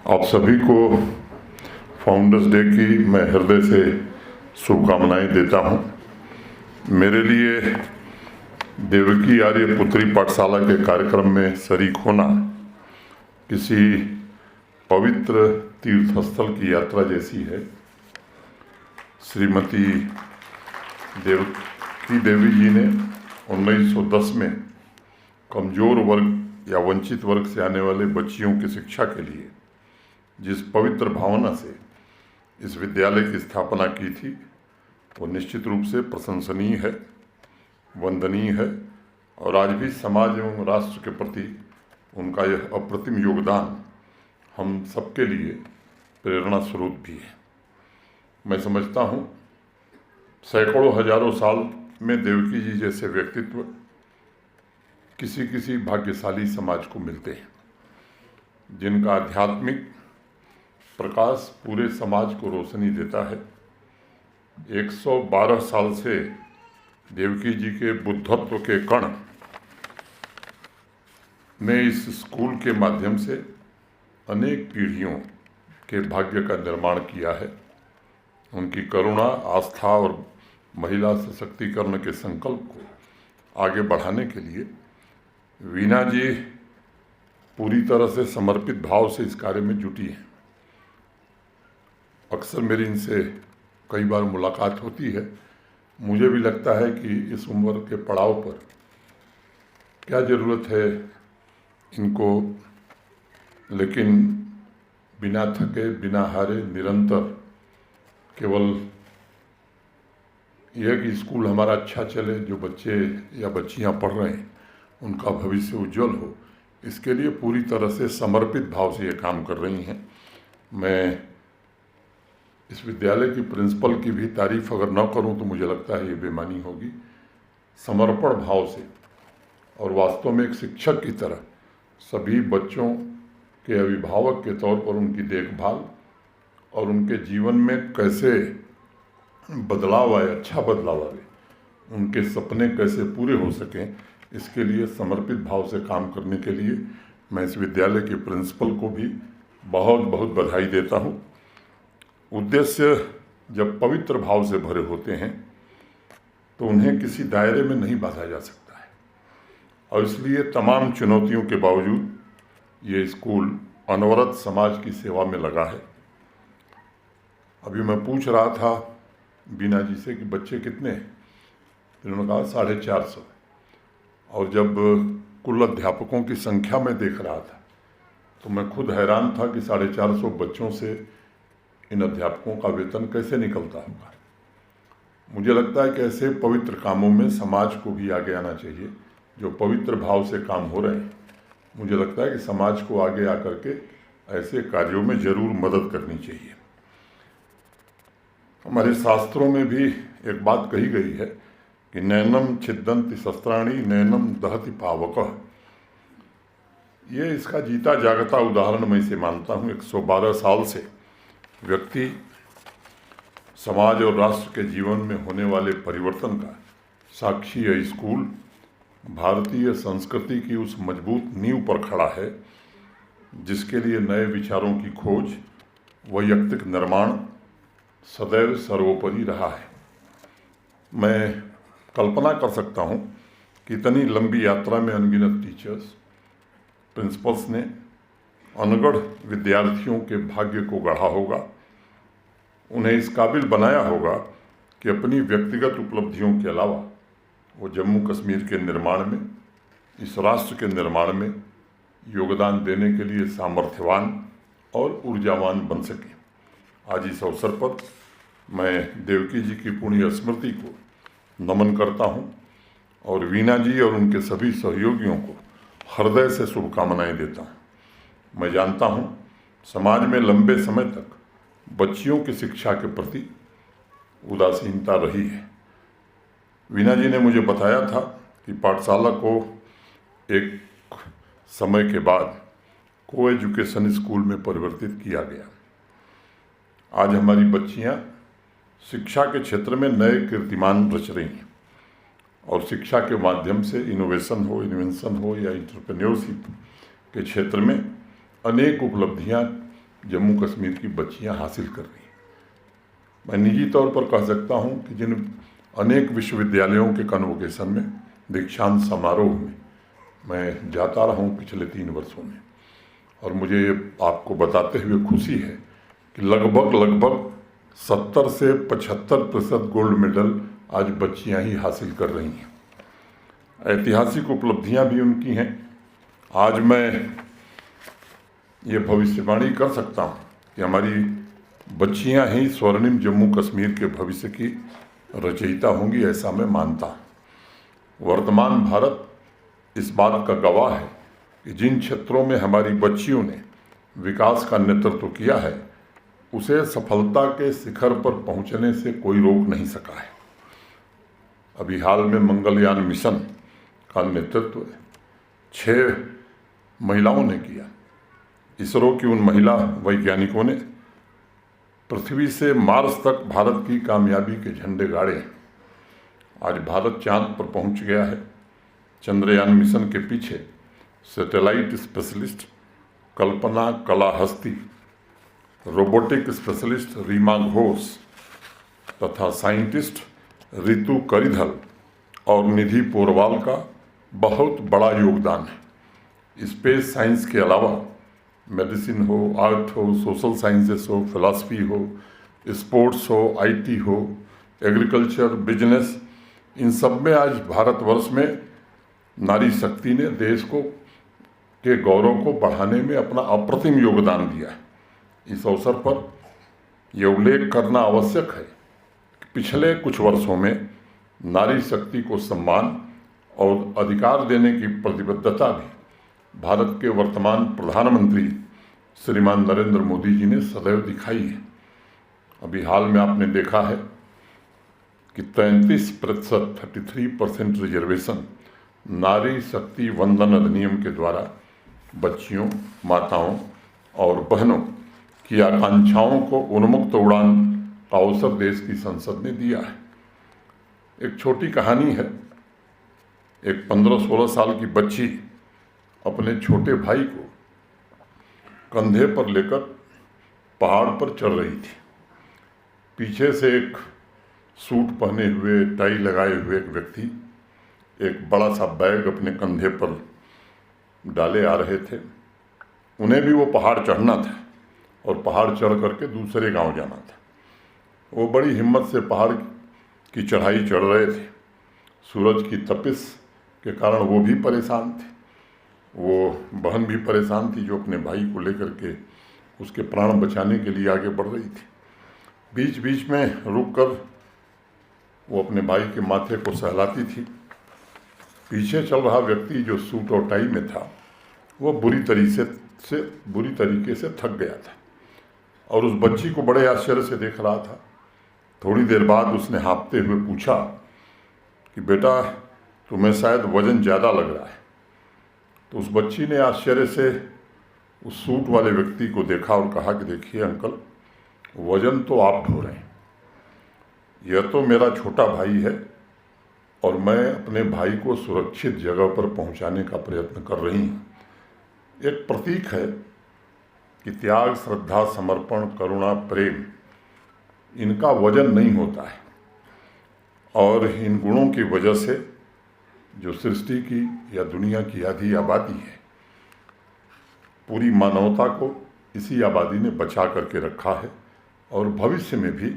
आप सभी को फाउंडर्स डे की मैं हृदय से शुभकामनाएं देता हूं। मेरे लिए देवकी आर्य पुत्री पाठशाला के कार्यक्रम में शरीक होना किसी पवित्र तीर्थस्थल की यात्रा जैसी है। श्रीमती देवकी देवी जी ने 1910 में कमज़ोर वर्ग या वंचित वर्ग से आने वाले बच्चियों की शिक्षा के लिए जिस पवित्र भावना से इस विद्यालय की स्थापना की थी वो निश्चित रूप से प्रशंसनीय है, वंदनीय है और आज भी समाज एवं राष्ट्र के प्रति उनका यह अप्रतिम योगदान हम सबके लिए प्रेरणा स्रोत भी है। मैं समझता हूँ सैकड़ों हजारों साल में देवकी जी जैसे व्यक्तित्व किसी किसी भाग्यशाली समाज को मिलते हैं, जिनका आध्यात्मिक प्रकाश पूरे समाज को रोशनी देता है। 112 साल से देवकी जी के बुद्धत्व के कण ने इस स्कूल के माध्यम से अनेक पीढ़ियों के भाग्य का निर्माण किया है। उनकी करुणा, आस्था और महिला सशक्तिकरण के संकल्प को आगे बढ़ाने के लिए वीना जी पूरी तरह से समर्पित भाव से इस कार्य में जुटी हैं। अक्सर मेरी इनसे कई बार मुलाकात होती है। मुझे भी लगता है कि इस उम्र के पड़ाव पर क्या ज़रूरत है इनको, लेकिन बिना थके, बिना हारे, निरंतर केवल यह कि स्कूल हमारा अच्छा चले, जो बच्चे या बच्चियां पढ़ रहे हैं उनका भविष्य उज्जवल हो, इसके लिए पूरी तरह से समर्पित भाव से ये काम कर रही हैं। मैं इस विद्यालय की प्रिंसिपल की भी तारीफ अगर न करूं तो मुझे लगता है ये बेमानी होगी। समर्पण भाव से और वास्तव में एक शिक्षक की तरह सभी बच्चों के अभिभावक के तौर पर उनकी देखभाल और उनके जीवन में कैसे बदलाव आए, अच्छा बदलाव आए, उनके सपने कैसे पूरे हो सकें, इसके लिए समर्पित भाव से काम करने के लिए मैं इस विद्यालय के प्रिंसिपल को भी बहुत बहुत बधाई देता हूँ। उद्देश्य जब पवित्र भाव से भरे होते हैं तो उन्हें किसी दायरे में नहीं बांधा जा सकता है और इसलिए तमाम चुनौतियों के बावजूद ये स्कूल अनवरत समाज की सेवा में लगा है। अभी मैं पूछ रहा था बीना जी से कि बच्चे कितने हैं, उन्होंने कहा 450। और जब कुल अध्यापकों की संख्या में देख रहा था तो मैं खुद हैरान था कि 450 बच्चों से इन अध्यापकों का वेतन कैसे निकलता होगा। मुझे लगता है कि ऐसे पवित्र कामों में समाज को भी आगे आना चाहिए। जो पवित्र भाव से काम हो रहे हैं, मुझे लगता है कि समाज को आगे आकर के ऐसे कार्यों में जरूर मदद करनी चाहिए। हमारे शास्त्रों में भी एक बात कही गई है कि नैनम छिद्दन्ति शस्त्राणि नैनम दहति पावकः। ये इसका जीता जागता उदाहरण मैं इसे मानता हूँ। 112 साल से व्यक्ति समाज और राष्ट्र के जीवन में होने वाले परिवर्तन का साक्षी है। स्कूल भारतीय संस्कृति की उस मजबूत नींव पर खड़ा है जिसके लिए नए विचारों की खोज, वैयक्तिक निर्माण सदैव सर्वोपरि रहा है। मैं कल्पना कर सकता हूँ कि इतनी लंबी यात्रा में अनगिनत टीचर्स, प्रिंसिपल्स ने अनगढ़ विद्यार्थियों के भाग्य को गढ़ा होगा, उन्हें इस काबिल बनाया होगा कि अपनी व्यक्तिगत उपलब्धियों के अलावा वो जम्मू कश्मीर के निर्माण में, इस राष्ट्र के निर्माण में योगदान देने के लिए सामर्थ्यवान और ऊर्जावान बन सकें। आज इस अवसर पर मैं देवकी जी की पुण्य स्मृति को नमन करता हूँ और वीना जी और उनके सभी सहयोगियों को हृदय से शुभकामनाएं देता हूँ। मैं जानता हूँ समाज में लंबे समय तक बच्चियों की शिक्षा के प्रति उदासीनता रही है। वीना जी ने मुझे बताया था कि पाठशाला को एक समय के बाद को एजुकेशन स्कूल में परिवर्तित किया गया। आज हमारी बच्चियाँ शिक्षा के क्षेत्र में नए कीर्तिमान रच रही हैं और शिक्षा के माध्यम से इनोवेशन हो या एंटरप्रेन्योरशिप के क्षेत्र में अनेक उपलब्धियां जम्मू कश्मीर की बच्चियां हासिल कर रही हैं। मैं निजी तौर पर कह सकता हूं कि जिन अनेक विश्वविद्यालयों के कन्वोकेशन में, दीक्षांत समारोह में मैं जाता रहा हूं पिछले 3 वर्षों में, और मुझे आपको बताते हुए खुशी है कि लगभग 70 से 75% गोल्ड मेडल आज बच्चियां ही हासिल कर रही हैं। ऐतिहासिक उपलब्धियां भी उनकी हैं। आज मैं ये भविष्यवाणी कर सकता हूं कि हमारी बच्चियां ही स्वर्णिम जम्मू कश्मीर के भविष्य की रचयिता होंगी, ऐसा मैं मानता हूं। वर्तमान भारत इस बात का गवाह है कि जिन क्षेत्रों में हमारी बच्चियों ने विकास का नेतृत्व किया है, उसे सफलता के शिखर पर पहुंचने से कोई रोक नहीं सका है। अभी हाल में मंगलयान मिशन का नेतृत्व 6 महिलाओं ने किया। इसरो की उन महिला वैज्ञानिकों ने पृथ्वी से मार्स तक भारत की कामयाबी के झंडे गाड़े हैं। आज भारत चांद पर पहुंच गया है। चंद्रयान मिशन के पीछे सैटेलाइट स्पेशलिस्ट कल्पना कलाहस्ती, रोबोटिक स्पेशलिस्ट रीमा घोष तथा साइंटिस्ट रितु करिधल और निधि पोरवाल का बहुत बड़ा योगदान है। स्पेस साइंस के अलावा मेडिसिन हो, आर्ट हो, सोशल साइंसेस हो, फिलॉसफी हो, स्पोर्ट्स हो, आईटी हो, एग्रीकल्चर, बिजनेस, इन सब में आज भारतवर्ष में नारी शक्ति ने देश को के गौरव को बढ़ाने में अपना अप्रतिम योगदान दिया है। इस अवसर पर यह उल्लेख करना आवश्यक है कि पिछले कुछ वर्षों में नारी शक्ति को सम्मान और अधिकार देने की प्रतिबद्धता भी भारत के वर्तमान प्रधानमंत्री श्रीमान नरेंद्र मोदी जी ने सदैव दिखाई है। अभी हाल में आपने देखा है कि 33%, 33% रिजर्वेशन नारी शक्ति वंदन अधिनियम के द्वारा बच्चियों, माताओं और बहनों की आकांक्षाओं को उन्मुक्त उड़ान का अवसर देश की संसद ने दिया है। एक छोटी कहानी है। एक 15-16 साल की बच्ची अपने छोटे भाई को कंधे पर लेकर पहाड़ पर चढ़ रही थी। पीछे से एक सूट पहने हुए, टाई लगाए हुए एक व्यक्ति एक बड़ा सा बैग अपने कंधे पर डाले आ रहे थे। उन्हें भी वो पहाड़ चढ़ना था और पहाड़ चढ़ करके दूसरे गांव जाना था। वो बड़ी हिम्मत से पहाड़ की चढ़ाई चढ़ रहे थे। सूरज की तपिश के कारण वो भी परेशान थे, वो बहन भी परेशान थी जो अपने भाई को लेकर के उसके प्राण बचाने के लिए आगे बढ़ रही थी। बीच बीच में रुककर वो अपने भाई के माथे को सहलाती थी। पीछे चल रहा व्यक्ति जो सूट और टाई में था, वो बुरी तरीके से थक गया था और उस बच्ची को बड़े आश्चर्य से देख रहा था। थोड़ी देर बाद उसने हाँफते हुए पूछा कि बेटा, तुम्हें शायद वजन ज़्यादा लग रहा है। तो उस बच्ची ने आश्चर्य से उस सूट वाले व्यक्ति को देखा और कहा कि देखिए अंकल, वजन तो आप ढो रहे हैं, यह तो मेरा छोटा भाई है और मैं अपने भाई को सुरक्षित जगह पर पहुंचाने का प्रयत्न कर रही हूँ। एक प्रतीक है कि त्याग, श्रद्धा, समर्पण, करुणा, प्रेम, इनका वजन नहीं होता है और इन गुणों की वजह से जो सृष्टि की या दुनिया की आधी आबादी है, पूरी मानवता को इसी आबादी ने बचा करके रखा है और भविष्य में भी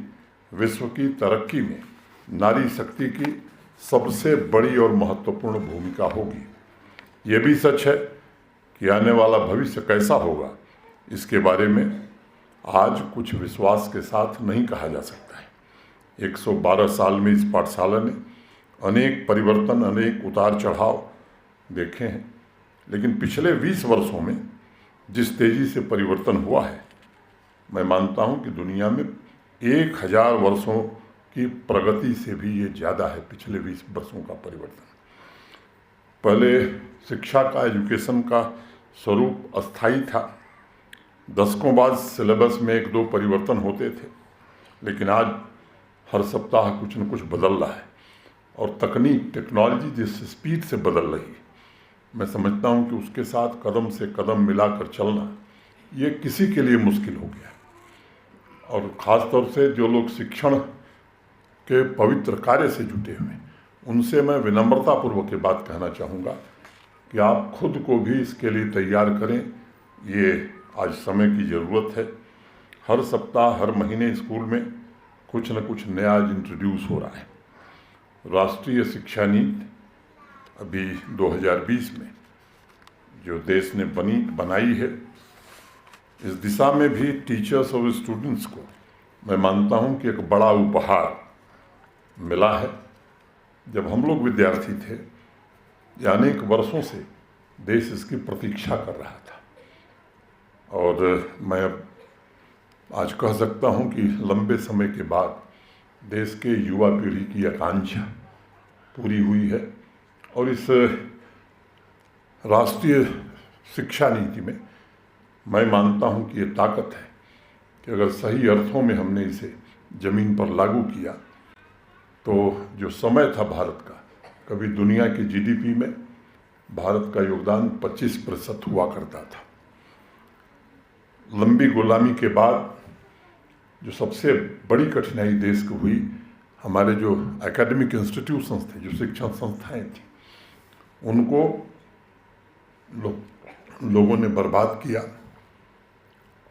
विश्व की तरक्की में नारी शक्ति की सबसे बड़ी और महत्वपूर्ण भूमिका होगी। ये भी सच है कि आने वाला भविष्य कैसा होगा, इसके बारे में आज कुछ विश्वास के साथ नहीं कहा जा सकता है। 112 साल में इस पाठशाला ने अनेक परिवर्तन, अनेक उतार चढ़ाव देखे हैं, लेकिन पिछले 20 वर्षों में जिस तेज़ी से परिवर्तन हुआ है, मैं मानता हूं कि दुनिया में 1000 वर्षों की प्रगति से भी ये ज़्यादा है पिछले 20 वर्षों का परिवर्तन। पहले शिक्षा का, एजुकेशन का स्वरूप अस्थायी था। दशकों बाद सिलेबस में 1-2 परिवर्तन होते थे, लेकिन आज हर सप्ताह कुछ न कुछ बदल रहा है और तकनीक, टेक्नोलॉजी जिस स्पीड से बदल रही है, मैं समझता हूँ कि उसके साथ कदम से कदम मिलाकर चलना ये किसी के लिए मुश्किल हो गया। और ख़ास तौर से जो लोग शिक्षण के पवित्र कार्य से जुटे हुए हैं, उनसे मैं विनम्रतापूर्वक ये बात कहना चाहूँगा कि आप खुद को भी इसके लिए तैयार करें। ये आज समय की ज़रूरत है। हर सप्ताह, हर महीने स्कूल में कुछ न कुछ नया इंट्रोड्यूस हो रहा है। राष्ट्रीय शिक्षा नीति अभी 2020 में जो देश ने बनाई है, इस दिशा में भी टीचर्स और स्टूडेंट्स को मैं मानता हूँ कि एक बड़ा उपहार मिला है। जब हम लोग विद्यार्थी थे, या अनेक वर्षों से देश इसकी प्रतीक्षा कर रहा था, और मैं आज कह सकता हूँ कि लंबे समय के बाद देश के युवा पीढ़ी की आकांक्षा पूरी हुई है। और इस राष्ट्रीय शिक्षा नीति में मैं मानता हूँ कि ये ताकत है कि अगर सही अर्थों में हमने इसे ज़मीन पर लागू किया तो जो समय था भारत का, कभी दुनिया की जीडीपी में भारत का योगदान 25% हुआ करता था। लंबी गुलामी के बाद जो सबसे बड़ी कठिनाई देश को हुई, हमारे जो एकेडमिक इंस्टीट्यूशंस थे, जो शिक्षण संस्थाएं थी, उनको लोगों ने बर्बाद किया।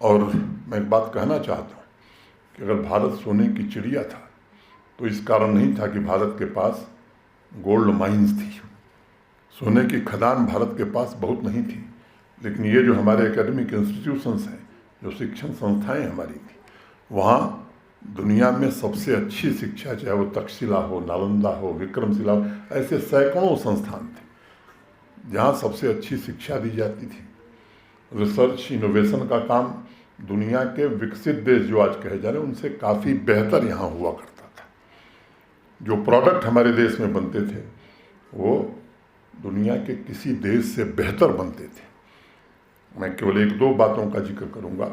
और मैं एक बात कहना चाहता हूँ कि अगर भारत सोने की चिड़िया था तो इस कारण नहीं था कि भारत के पास गोल्ड माइंस थी। सोने की खदान भारत के पास बहुत नहीं थी, लेकिन ये जो हमारे एकेडमिक इंस्टीट्यूशंस हैं, जो शिक्षण संस्थाएं हमारी थी, वहाँ दुनिया में सबसे अच्छी शिक्षा, चाहे वो तक्षशिला हो, नालंदा हो, विक्रमशिला हो, ऐसे सैकड़ों संस्थान थे जहाँ सबसे अच्छी शिक्षा दी जाती थी। रिसर्च इनोवेशन का काम दुनिया के विकसित देश जो आज कहे जा रहे हैं, उनसे काफ़ी बेहतर यहाँ हुआ करता था। जो प्रोडक्ट हमारे देश में बनते थे वो दुनिया के किसी देश से बेहतर बनते थे। मैं केवल एक दो बातों का जिक्र करूँगा।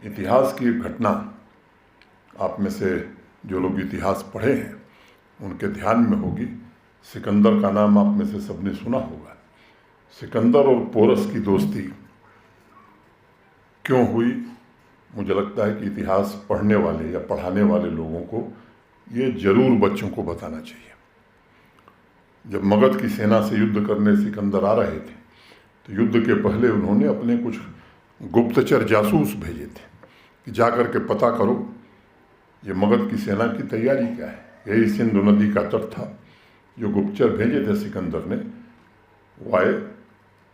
इतिहास की एक घटना आप में से जो लोग इतिहास पढ़े हैं उनके ध्यान में होगी। सिकंदर का नाम आप में से सबने सुना होगा। सिकंदर और पोरस की दोस्ती क्यों हुई? मुझे लगता है कि इतिहास पढ़ने वाले या पढ़ाने वाले लोगों को ये जरूर बच्चों को बताना चाहिए। जब मगध की सेना से युद्ध करने सिकंदर आ रहे थे तो युद्ध के पहले उन्होंने अपने कुछ गुप्तचर जासूस भेजे थे कि जाकर के पता करो ये मगध की सेना की तैयारी क्या है। यही सिंधु नदी का तट था। जो गुप्तचर भेजे थे सिकंदर ने, वो आए,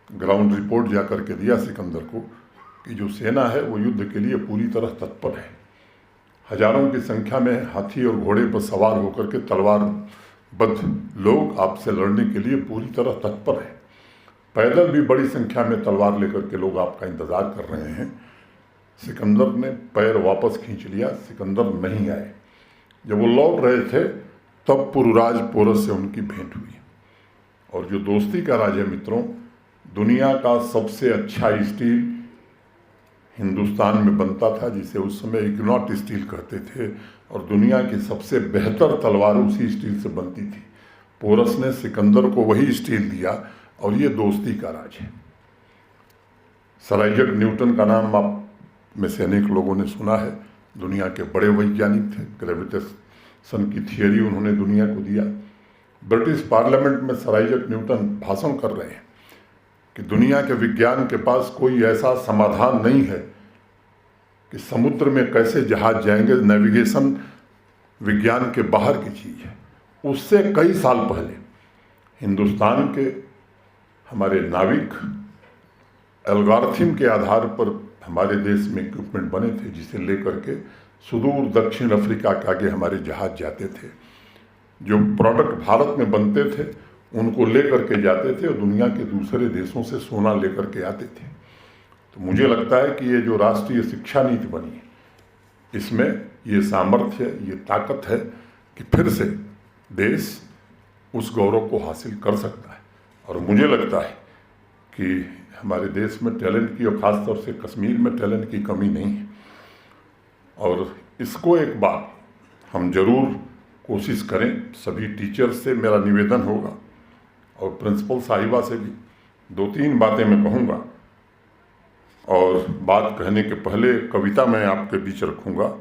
ग्राउंड रिपोर्ट जा करके दिया सिकंदर को कि जो सेना है वो युद्ध के लिए पूरी तरह तत्पर है। हजारों की संख्या में हाथी और घोड़े पर सवार होकर के तलवारबद्ध लोग आपसे लड़ने के लिए पूरी तरह तत्पर हैं। पैदल भी बड़ी संख्या में तलवार लेकर के लोग आपका इंतज़ार कर रहे हैं। सिकंदर ने पैर वापस खींच लिया, सिकंदर नहीं आए। जब वो लौट रहे थे तब पुरुराज पोरस से उनकी भेंट हुई। और जो दोस्ती का राज है मित्रों, दुनिया का सबसे अच्छा स्टील हिंदुस्तान में बनता था, जिसे उस समय इग्नॉट स्टील कहते थे, और दुनिया की सबसे बेहतर तलवार उसी स्टील से बनती थी। पोरस ने सिकंदर को वही स्टील दिया, और ये दोस्ती का राज है। सर आइजैक न्यूटन का नाम आप में से अनेक लोगों ने सुना है। दुनिया के बड़े वैज्ञानिक थे। ग्रेविटेशन की थियरी उन्होंने दुनिया को दिया। ब्रिटिश पार्लियामेंट में सर आइजैक न्यूटन भाषण कर रहे हैं कि दुनिया के विज्ञान के पास कोई ऐसा समाधान नहीं है कि समुद्र में कैसे जहाज जाएंगे। नेविगेशन विज्ञान के बाहर की चीज़ है। उससे कई साल पहले हिंदुस्तान के हमारे नाविक एल्गोरिथम के आधार पर हमारे देश में इक्विपमेंट बने थे, जिसे लेकर के सुदूर दक्षिण अफ्रीका के आगे हमारे जहाज जाते थे। जो प्रोडक्ट भारत में बनते थे उनको लेकर के जाते थे और दुनिया के दूसरे देशों से सोना लेकर के आते थे। तो मुझे लगता है कि ये जो राष्ट्रीय शिक्षा नीति बनी है, इसमें ये सामर्थ्य, ये ताकत है कि फिर से देश उस गौरव को हासिल कर सकता है। और मुझे लगता है कि हमारे देश में टैलेंट की, और ख़ास तौर से कश्मीर में टैलेंट की कमी नहीं है। और इसको एक बार हम जरूर कोशिश करें। सभी टीचर्स से मेरा निवेदन होगा और प्रिंसिपल साहिबा से भी दो तीन बातें मैं कहूँगा और बात कहने के पहले कविता मैं आपके बीच रखूँगा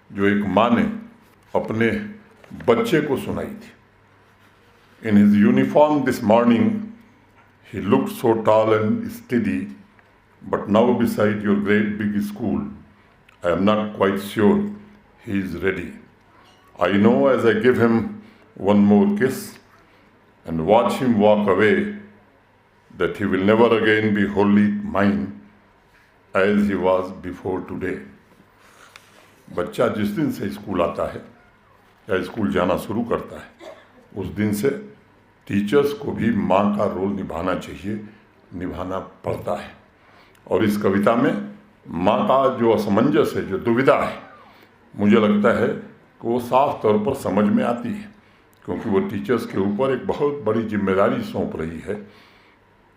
जो एक माँ ने अपने बच्चे को सुनाई थी। In his uniform this morning, he looked so tall and steady, but now beside your great big school, I am not quite sure he is ready. I know as I give him one more kiss and watch him walk away, that he will never again be wholly mine as he was before today. बच्चा जिस दिन से school आता है या school जाना शुरू करता है उस दिन से टीचर्स को भी माँ का रोल निभाना चाहिए, निभाना पड़ता है। और इस कविता में माँ का जो असमंजस है, जो दुविधा है, मुझे लगता है कि वो साफ तौर पर समझ में आती है, क्योंकि वो टीचर्स के ऊपर एक बहुत बड़ी जिम्मेदारी सौंप रही है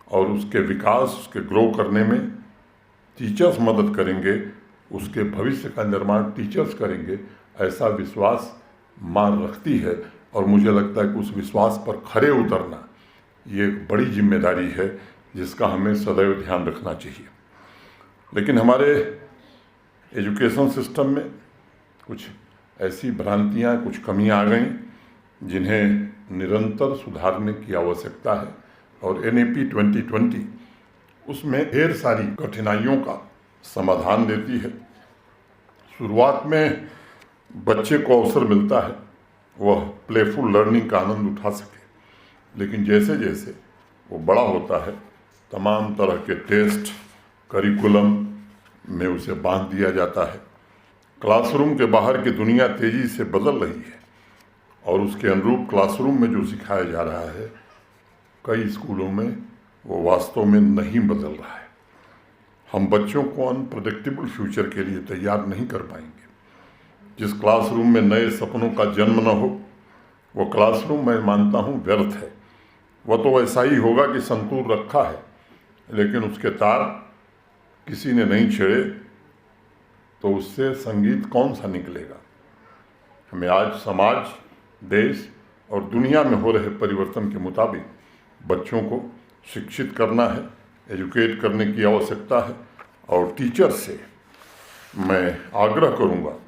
और उसके विकास, उसके ग्रो करने में टीचर्स मदद करेंगे, उसके भविष्य का निर्माण टीचर्स करेंगे, ऐसा विश्वास माँ रखती है। और मुझे लगता है कि उस विश्वास पर खरे उतरना ये एक बड़ी जिम्मेदारी है जिसका हमें सदैव ध्यान रखना चाहिए। लेकिन हमारे एजुकेशन सिस्टम में कुछ ऐसी भ्रांतियाँ, कुछ कमियाँ आ गई जिन्हें निरंतर सुधारने की आवश्यकता है। और NAP 2020 उसमें ढेर सारी कठिनाइयों का समाधान देती है। शुरुआत में बच्चे को अवसर मिलता है वह प्लेफुल लर्निंग का आनंद उठा सके, लेकिन जैसे जैसे वो बड़ा होता है तमाम तरह के टेस्ट, करिकुलम में उसे बांध दिया जाता है। क्लासरूम के बाहर की दुनिया तेज़ी से बदल रही है और उसके अनुरूप क्लासरूम में जो सिखाया जा रहा है कई स्कूलों में वो वास्तव में नहीं बदल रहा है। हम बच्चों को अनप्रेडिक्टेबल फ्यूचर के लिए तैयार नहीं कर पाएंगे। जिस क्लासरूम में नए सपनों का जन्म न हो वो क्लासरूम मैं मानता हूँ व्यर्थ है। वह तो ऐसा ही होगा कि संतूर रखा है लेकिन उसके तार किसी ने नहीं छेड़े, तो उससे संगीत कौन सा निकलेगा। हमें आज समाज, देश और दुनिया में हो रहे परिवर्तन के मुताबिक बच्चों को शिक्षित करना है, एजुकेट करने की आवश्यकता है। और टीचर से मैं आग्रह करूँगा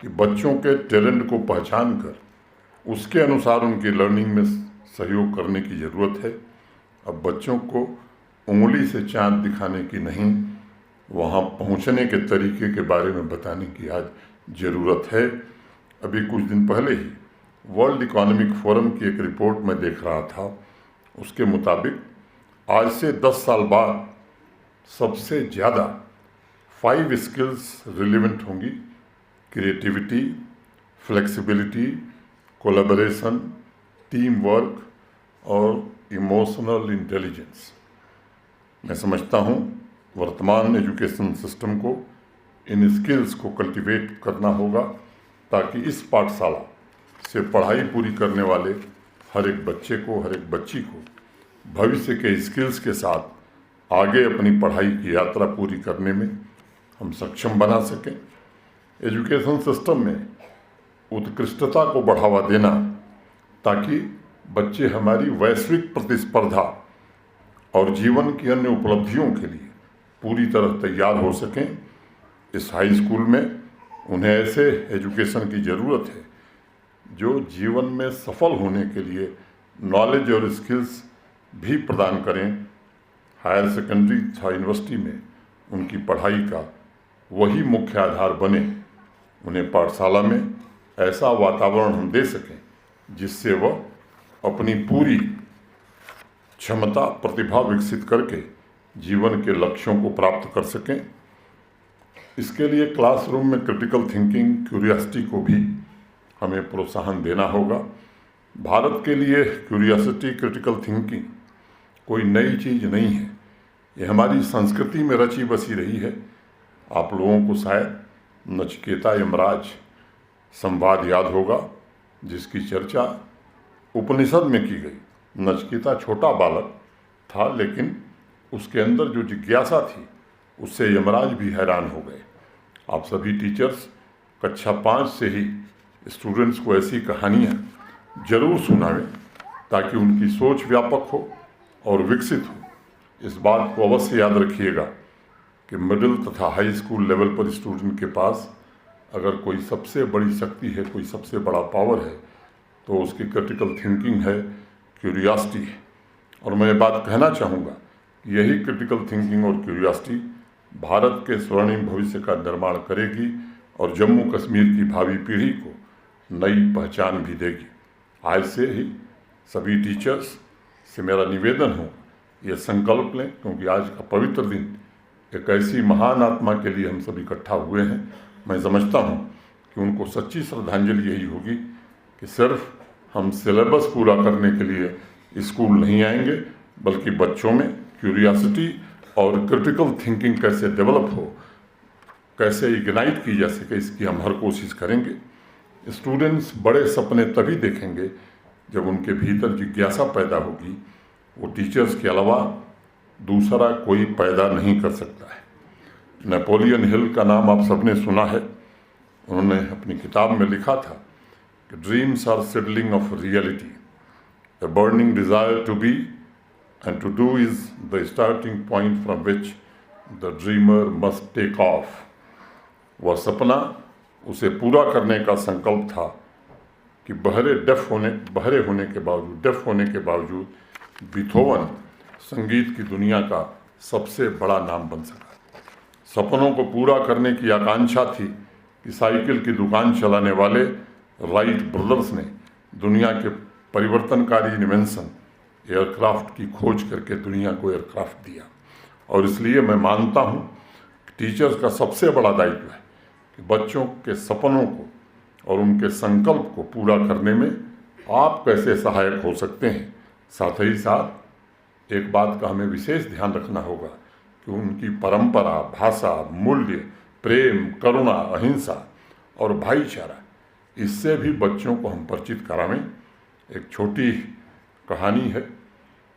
कि बच्चों के टैलेंट को पहचान कर उसके अनुसार उनकी लर्निंग में सहयोग करने की ज़रूरत है। अब बच्चों को उंगली से चाँद दिखाने की नहीं, वहाँ पहुँचने के तरीके के बारे में बताने की आज ज़रूरत है। अभी कुछ दिन पहले ही वर्ल्ड इकोनॉमिक फोरम की एक रिपोर्ट में देख रहा था, उसके मुताबिक आज से 10 साल बाद सबसे ज़्यादा 5 स्किल्स रिलेवेंट होंगी: creativity, flexibility, collaboration, team work और इमोशनल इंटेलिजेंस। मैं समझता हूँ वर्तमान एजुकेशन सिस्टम को इन स्किल्स को कल्टीवेट करना होगा ताकि इस पाठशाला से पढ़ाई पूरी करने वाले हर एक बच्चे को, हर एक बच्ची को भविष्य के स्किल्स के साथ आगे अपनी पढ़ाई की यात्रा पूरी करने में हम सक्षम बना सकें। एजुकेशन सिस्टम में उत्कृष्टता को बढ़ावा देना ताकि बच्चे हमारी वैश्विक प्रतिस्पर्धा और जीवन की अन्य उपलब्धियों के लिए पूरी तरह तैयार हो सकें। इस हाई स्कूल में उन्हें ऐसे एजुकेशन की ज़रूरत है जो जीवन में सफल होने के लिए नॉलेज और स्किल्स भी प्रदान करें। हायर सेकेंडरी तथा यूनिवर्सिटी में उनकी पढ़ाई का वही मुख्य आधार बने। उन्हें पाठशाला में ऐसा वातावरण हम दे सकें जिससे वह अपनी पूरी क्षमता, प्रतिभा विकसित करके जीवन के लक्ष्यों को प्राप्त कर सकें। इसके लिए क्लासरूम में क्रिटिकल थिंकिंग, क्यूरियोसिटी को भी हमें प्रोत्साहन देना होगा। भारत के लिए क्यूरियोसिटी, क्रिटिकल थिंकिंग कोई नई चीज़ नहीं है, ये हमारी संस्कृति में रची बसी रही है। आप लोगों को शायद नचिकेता यमराज संवाद याद होगा जिसकी चर्चा उपनिषद में की गई। नचिकेता छोटा बालक था लेकिन उसके अंदर जो जिज्ञासा थी उससे यमराज भी हैरान हो गए। आप सभी टीचर्स कक्षा 5 से ही स्टूडेंट्स को ऐसी कहानियाँ जरूर सुनावें ताकि उनकी सोच व्यापक हो और विकसित हो। इस बात को अवश्य याद रखिएगा कि मिडिल तथा हाई स्कूल लेवल पर स्टूडेंट के पास अगर कोई सबसे बड़ी शक्ति है, कोई सबसे बड़ा पावर है, तो उसकी क्रिटिकल थिंकिंग है, क्यूरियोसिटी है। और मैं ये बात कहना चाहूँगा कि यही क्रिटिकल थिंकिंग और क्यूरियोसिटी भारत के स्वर्णिम भविष्य का निर्माण करेगी और जम्मू कश्मीर की भावी पीढ़ी को नई पहचान भी देगी। आज से ही सभी टीचर्स से मेरा निवेदन हो, ये संकल्प लें, क्योंकि आज का पवित्र दिन एक ऐसी महान आत्मा के लिए हम सब इकट्ठा हुए हैं। मैं समझता हूँ कि उनको सच्ची श्रद्धांजलि यही होगी कि सिर्फ हम सिलेबस पूरा करने के लिए स्कूल नहीं आएंगे, बल्कि बच्चों में क्यूरियोसिटी और क्रिटिकल थिंकिंग कैसे डेवलप हो, कैसे इग्नाइट की जा सके, इसकी हम हर कोशिश करेंगे। स्टूडेंट्स बड़े सपने तभी देखेंगे जब उनके भीतर जिज्ञासा पैदा होगी। वो टीचर्स के अलावा दूसरा कोई पैदा नहीं कर सकता है। नेपोलियन हिल का नाम आप सबने सुना है। उन्होंने अपनी किताब में लिखा था कि dreams are seedlings of reality, a burning desire to be and to do is the starting point from which the dreamer must take off। वह सपना उसे पूरा करने का संकल्प था कि बहरे होने के बावजूद बीथोवन संगीत की दुनिया का सबसे बड़ा नाम बन सका। सपनों को पूरा करने की आकांक्षा थी कि साइकिल की दुकान चलाने वाले राइट ब्रदर्स ने दुनिया के परिवर्तनकारी इन्वेंशन एयरक्राफ्ट की खोज करके दुनिया को एयरक्राफ्ट दिया। और इसलिए मैं मानता हूँ कि टीचर्स का सबसे बड़ा दायित्व है कि बच्चों के सपनों को और उनके संकल्प को पूरा करने में आप कैसे सहायक हो सकते हैं। साथ ही साथ एक बात का हमें विशेष ध्यान रखना होगा कि उनकी परंपरा, भाषा, मूल्य, प्रेम, करुणा, अहिंसा और भाईचारा, इससे भी बच्चों को हम परिचित करावें। एक छोटी कहानी है।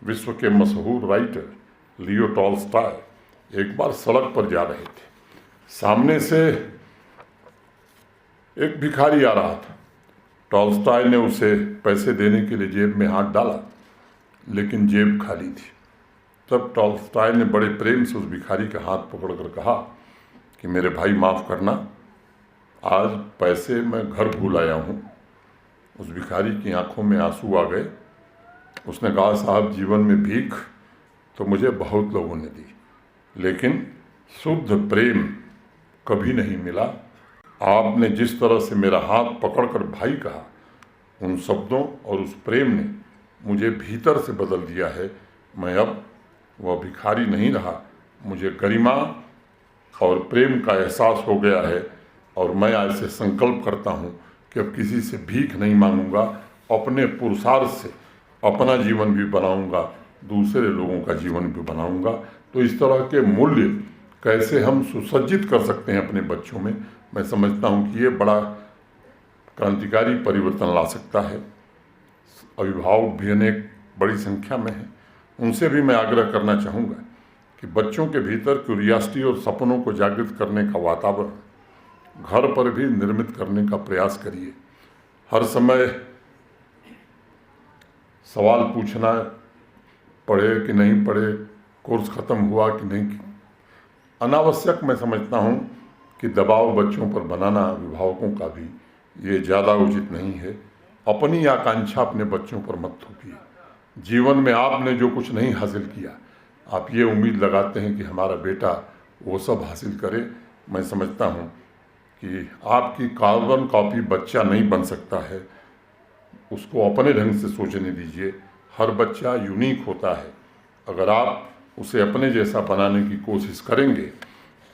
विश्व के मशहूर राइटर लियो टॉल्स्टॉय एक बार सड़क पर जा रहे थे। सामने से एक भिखारी आ रहा था। टॉल्स्टॉय ने उसे पैसे देने के लिए जेब में हाथ डाला, लेकिन जेब खाली थी। तब टॉल्स्टॉय ने बड़े प्रेम से उस भिखारी का हाथ पकड़कर कहा कि मेरे भाई माफ़ करना, आज पैसे मैं घर भूल आया हूँ। उस भिखारी की आंखों में आंसू आ गए। उसने कहा, साहब, जीवन में भीख तो मुझे बहुत लोगों ने दी, लेकिन शुद्ध प्रेम कभी नहीं मिला। आपने जिस तरह से मेरा हाथ पकड़कर भाई कहा, उन शब्दों और उस प्रेम ने मुझे भीतर से बदल दिया है। मैं अब वह भिखारी नहीं रहा। मुझे गरिमा और प्रेम का एहसास हो गया है और मैं आज से संकल्प करता हूँ कि अब किसी से भीख नहीं मांगूंगा। अपने पुरुषार्थ से अपना जीवन भी बनाऊंगा, दूसरे लोगों का जीवन भी बनाऊंगा। तो इस तरह के मूल्य कैसे हम सुसज्जित कर सकते हैं अपने बच्चों में, मैं समझता हूँ कि ये बड़ा क्रांतिकारी परिवर्तन ला सकता है। अभिभावक भी अनेक बड़ी संख्या में हैं। उनसे भी मैं आग्रह करना चाहूँगा कि बच्चों के भीतर क्यूरियोसिटी और सपनों को जागृत करने का वातावरण घर पर भी निर्मित करने का प्रयास करिए। हर समय सवाल पूछना, पढ़े कि नहीं पढ़े, कोर्स ख़त्म हुआ कि नहीं, अनावश्यक मैं समझता हूँ कि दबाव बच्चों पर बनाना अभिभावकों का भी ये ज़्यादा उचित नहीं है। अपनी आकांक्षा अपने बच्चों पर मत थोपिए। जीवन में आपने जो कुछ नहीं हासिल किया, आप ये उम्मीद लगाते हैं कि हमारा बेटा वो सब हासिल करे। मैं समझता हूँ कि आपकी कार्बन कॉपी बच्चा नहीं बन सकता है। उसको अपने ढंग से सोचने दीजिए। हर बच्चा यूनिक होता है। अगर आप उसे अपने जैसा बनाने की कोशिश करेंगे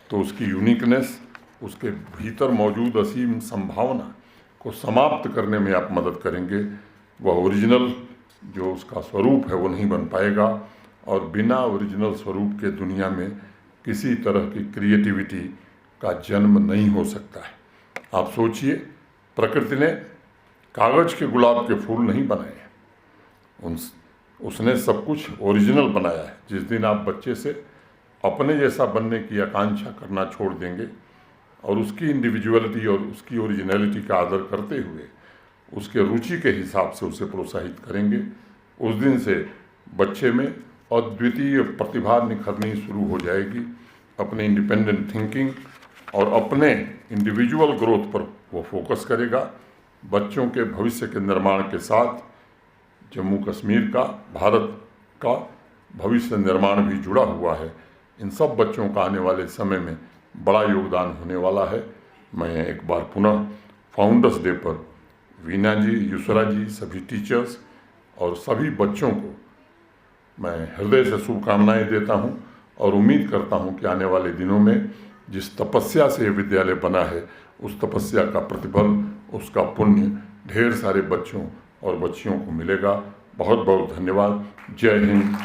तो उसकी यूनिकनेस, उसके भीतर मौजूद असीम संभावना को समाप्त करने में आप मदद करेंगे। वह ओरिजिनल जो उसका स्वरूप है वो नहीं बन पाएगा और बिना ओरिजिनल स्वरूप के दुनिया में किसी तरह की क्रिएटिविटी का जन्म नहीं हो सकता है। आप सोचिए, प्रकृति ने कागज के गुलाब के फूल नहीं बनाए हैं, उसने सब कुछ ओरिजिनल बनाया है। जिस दिन आप बच्चे से अपने जैसा बनने की आकांक्षा करना छोड़ देंगे और उसकी इंडिविजुअलिटी और उसकी ओरिजिनलिटी का आदर करते हुए उसके रुचि के हिसाब से उसे प्रोत्साहित करेंगे, उस दिन से बच्चे में अद्वितीय प्रतिभा निखरनी शुरू हो जाएगी अपने इंडिपेंडेंट थिंकिंग और अपने इंडिविजुअल ग्रोथ पर वो फोकस करेगा। बच्चों के भविष्य के निर्माण के साथ जम्मू कश्मीर का, भारत का भविष्य निर्माण भी जुड़ा हुआ है। इन सब बच्चों का आने वाले समय में बड़ा योगदान होने वाला है। मैं एक बार पुनः फाउंडर्स डे पर वीना जी, युसरा जी, सभी टीचर्स और सभी बच्चों को मैं हृदय से शुभकामनाएं देता हूं और उम्मीद करता हूं कि आने वाले दिनों में जिस तपस्या से ये विद्यालय बना है, उस तपस्या का प्रतिफल, उसका पुण्य ढेर सारे बच्चों और बच्चियों को मिलेगा। बहुत बहुत धन्यवाद। जय हिंद।